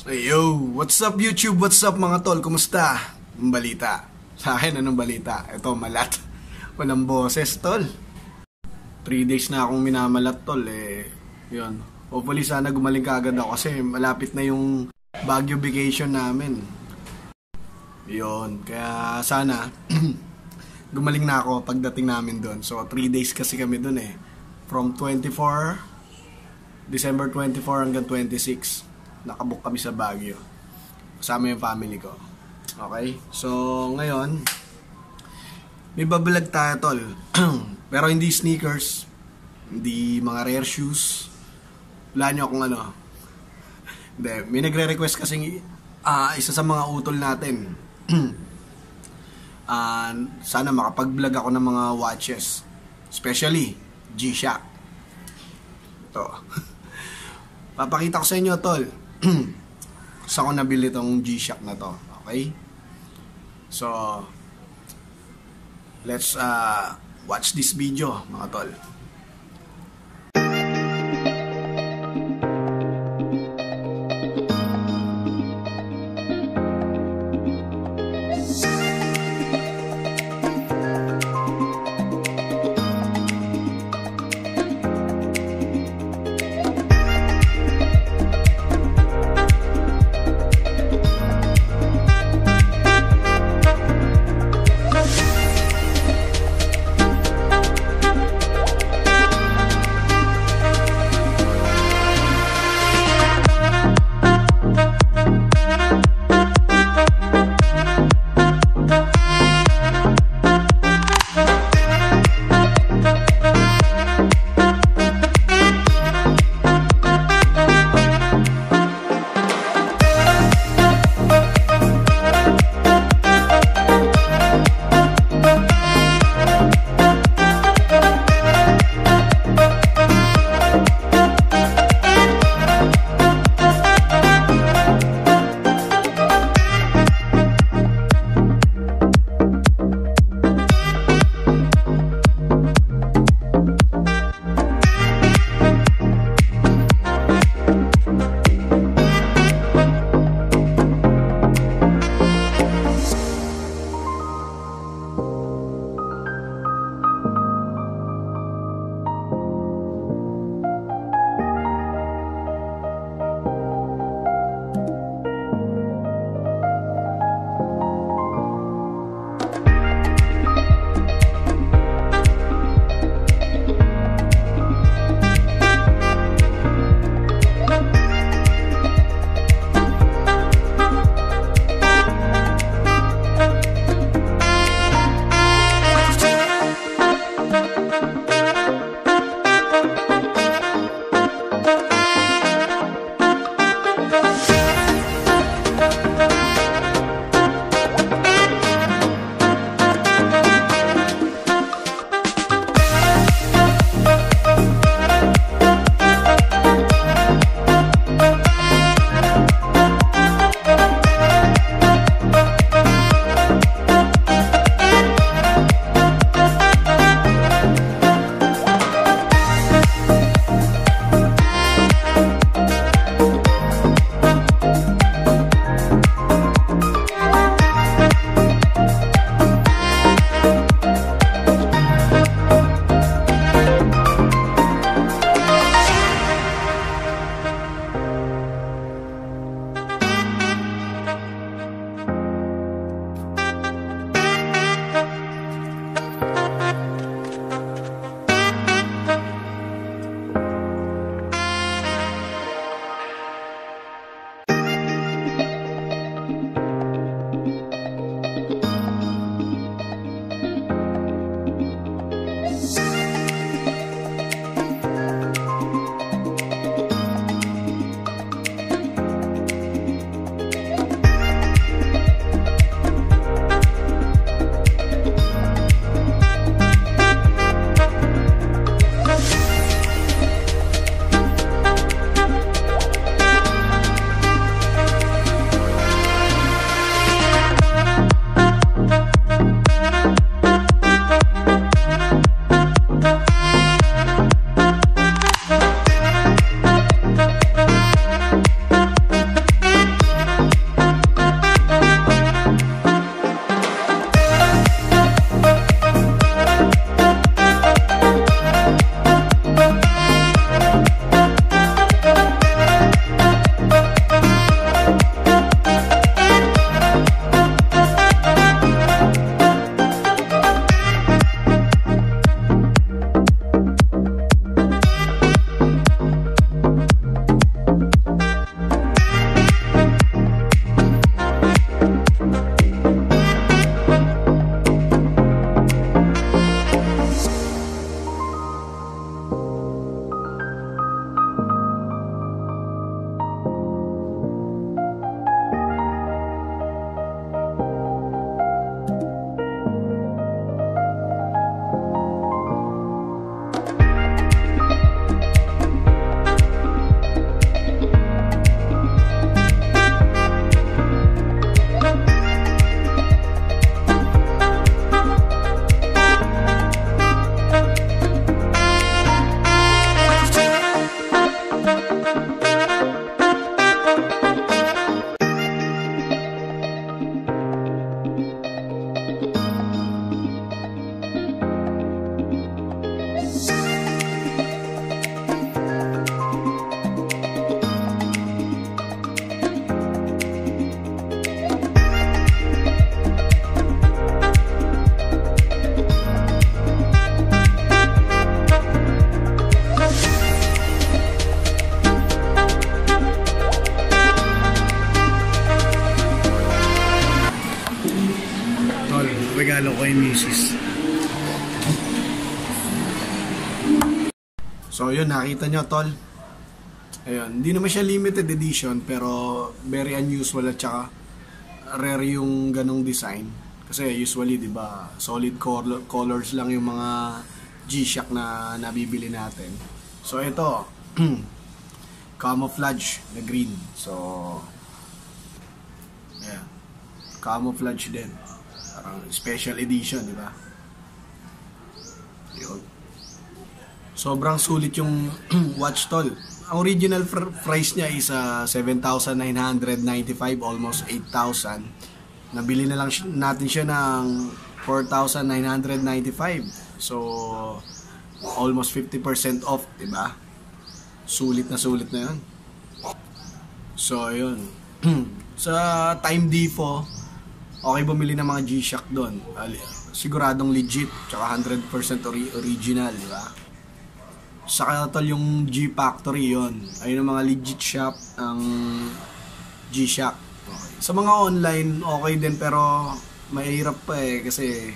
Yo, what's up YouTube? What's up mga tol? Kumusta? Ang balita? Sa akin, anong balita? Ito, malat. Walang boses, tol. 3 days na akong minamalat, tol. Yun. Hopefully sana gumaling kaagad ako kasi malapit na yung Baguio vacation namin. Yun. Kaya sana gumaling na ako pagdating namin doon. So, 3 days kasi kami doon From December 24 hanggang 26. Nakabook kami sa Baguio. Kasama yung family ko. Okay? So, ngayon, may babalag tayo, tol. Pero hindi sneakers, hindi mga rare shoes. Wala nyo akong ano. Hindi, may nagre-request kasing isa sa mga utol natin. Sana makapag-vlog ako ng mga watches. Especially, G-Shock. Ito. Papakita ko sa inyo, tol. Saan ko nabili tong G-Shock na to. Okay? So, let's watch this video, mga tol. regalo ko kay Mrs. So yun, nakita nyo tol. Ayun, hindi naman siya limited edition pero very unusual at saka rare yung ganong design. Kasi usually, di ba, solid colors lang yung mga G-Shock na nabibili natin. So ito, camouflage na green. So yeah, camouflage din. Parang special edition, di ba? Yun. Sobrang sulit yung watch tol. Ang original price niya is 7,995, almost 8,000. Nabili na lang natin siya ng 4,995. So almost 50% off, 'di ba? Sulit na 'yun. So ayun. Sa Time Depot, okay bumili ng mga G-Shock doon. Siguradong legit, tsaka 100% original, 'di ba? Saka tol yung G-Factory yon. Ayun ang mga legit shop ang G-Shock. Okay. Sa mga online, okay din pero mahirap pa kasi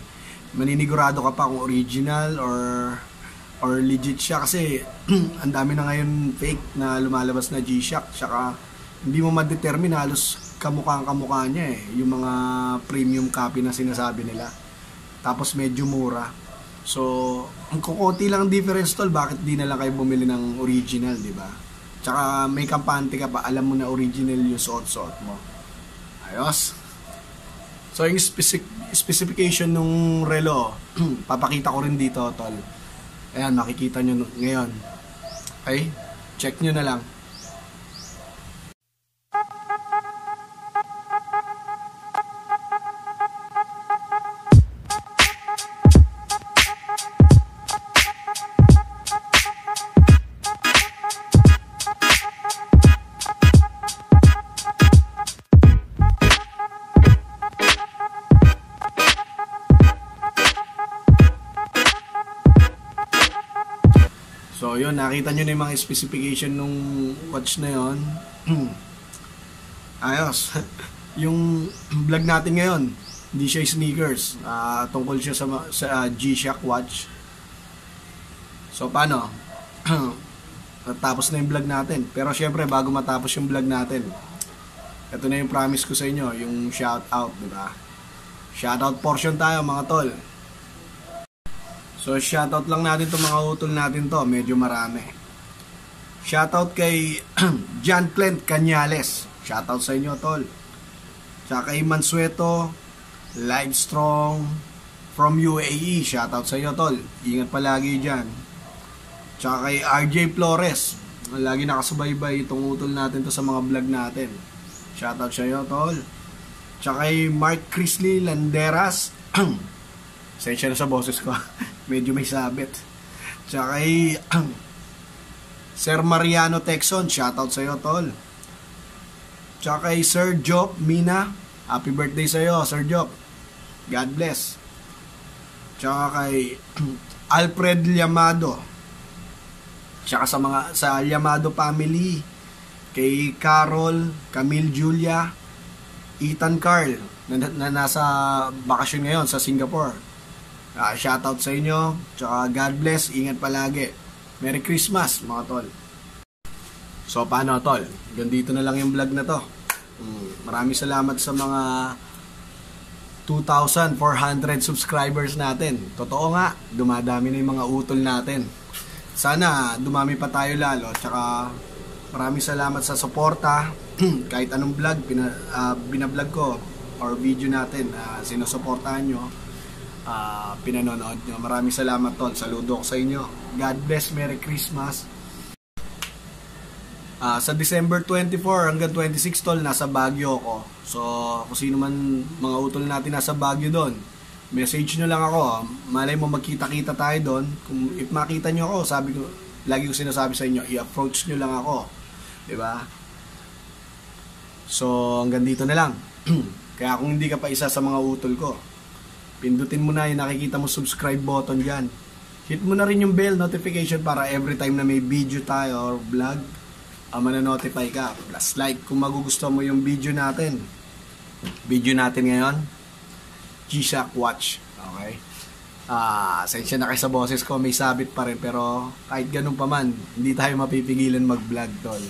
maninigurado ka pa kung original or legit siya kasi ang dami na ngayon fake na lumalabas na G-Shock. Saka hindi mo ma-determine halos kamukha niya yung mga premium copy na sinasabi nila. Tapos medyo mura. So, ang kukunti lang difference tol, bakit di na lang kayo bumili ng original, di ba? Tsaka may kampante ka pa, alam mo na original yung suot-suot mo. Ayos. So, yung specification nung relo, papakita ko rin dito, tol. Ayan, makikita nyo ngayon. Okay? Check nyo na lang. So yun, nakita nyo na yung mga specification nung watch na yun. Ayos. Yung vlog natin ngayon, hindi siya sneakers. Tungkol siya sa G-Shock watch. So paano? Tapos na yung vlog natin. Pero syempre, bago matapos yung vlog natin, ito na yung promise ko sa inyo, yung shoutout, diba? Shoutout portion tayo mga tol. So shoutout lang natin itong mga utol natin to, medyo marami. Shoutout kay John Clint Cañales. Shoutout sa inyo tol. Tsaka kay Mansueto Livestrong from UAE. Shoutout sa inyo tol. Ingat palagi dyan. Tsaka kay RJ Flores. Lagi nakasubaybay itong utol natin to sa mga vlog natin. Shoutout sa inyo tol. Tsaka kay Mark Crisley Landeras. Sensya na sa boses ko. Medyo may sabit. Tsaka kay Sir Mariano Texon, shoutout sa iyo tol. Tsaka kay Sir Job Mina, happy birthday sa iyo Sir Job. God bless. Tsaka kay Alfred Llamado. Tsaka sa Llamado family, kay Carol, Camille Julia, Ethan Carl na nasa bakasyon ngayon sa Singapore. Shoutout sa inyo. Tsaka God bless. Ingat palagi. Merry Christmas mga tol. So paano tol? Gandito na lang yung vlog na to. Maraming salamat sa mga 2,400 subscribers natin. Totoo nga, dumadami na yung mga utol natin. Sana dumami pa tayo lalo. Tsaka maraming salamat sa suporta. Kahit anong vlog binablog ko or video natin, sinusuportahan nyo, pinanonood nyo. Maraming salamat tol. Saludo ko sa inyo. God bless. Merry Christmas. Sa December 24 hanggang 26 tol, nasa Baguio ako. So kung sino man mga utol natin nasa Baguio doon, message nyo lang ako. Malay mo magkita-kita tayo doon. Kung if makita nyo ako, sabi ko, lagi ko sinasabi sa inyo, i-approach nyo lang ako, diba? So hanggang dito na lang. Kaya kung hindi ka pa isa sa mga utol ko, pindutin mo na yung nakikita mo subscribe button dyan. Hit mo na rin yung bell notification para every time na may video tayo or vlog, mananotify ka. Plus like kung magugustuhan mo yung video natin ngayon. G-Shock watch. Okay? Sensya na kayo sa boses ko, may sabit pa rin, pero kahit ganun pa man, hindi tayo mapipigilan mag-vlog, tol.